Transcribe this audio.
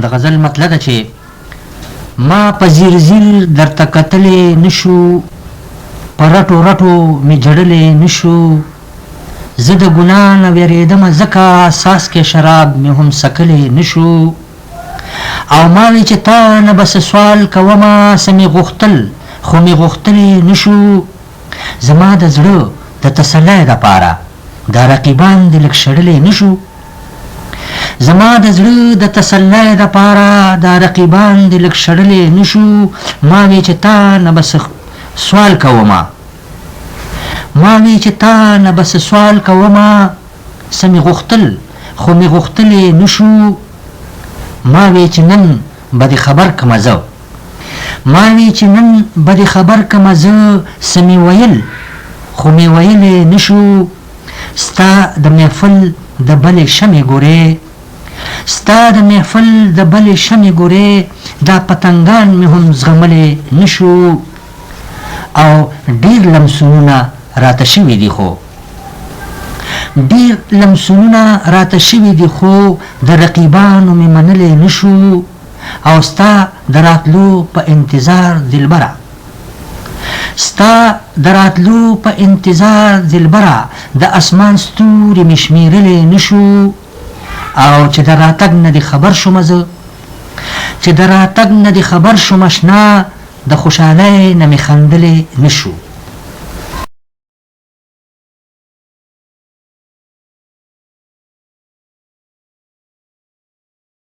د غزل مطلب ده چې ما په زیر زیر درته کتلې نشو، په رټو رټو مې جړلې نشو، زه د ګناه نه وېرېدمه ځکه ساس کې شراب مې هم څکلی نشو. او ما وی چې تا نه بس سوال کومه څه مې غوښتل خو مې غوښتلی نشو. زما د زړه د تسلی دپاره دا رقیبان دې لږ شړلی نشو. زما د زړه د تسلی دپاره دا رقیبان دې لږ شړلی نشو. ما وی چې تا نه بس سوال کومه څه مې غوښتل خو مې غوښتلی نشو. ما وی چې نن به دې خبر کمه زه څه مې ویل خو مې ویلی نشو. ستا د محفل د بلې شمې ګورې دا پتنګان مې هم زغملی نشو. او ډېر لمسونونه راته شوي دي خو د رقیبانو مې منلی نشو. او ستا د راتلو په انتظار دلبره د اسمان ستوري مې شمېرلی نشو. او چې د راتګ نه دې خبر شوم اشنا د خوشحالۍ نه مې خندلی نشو.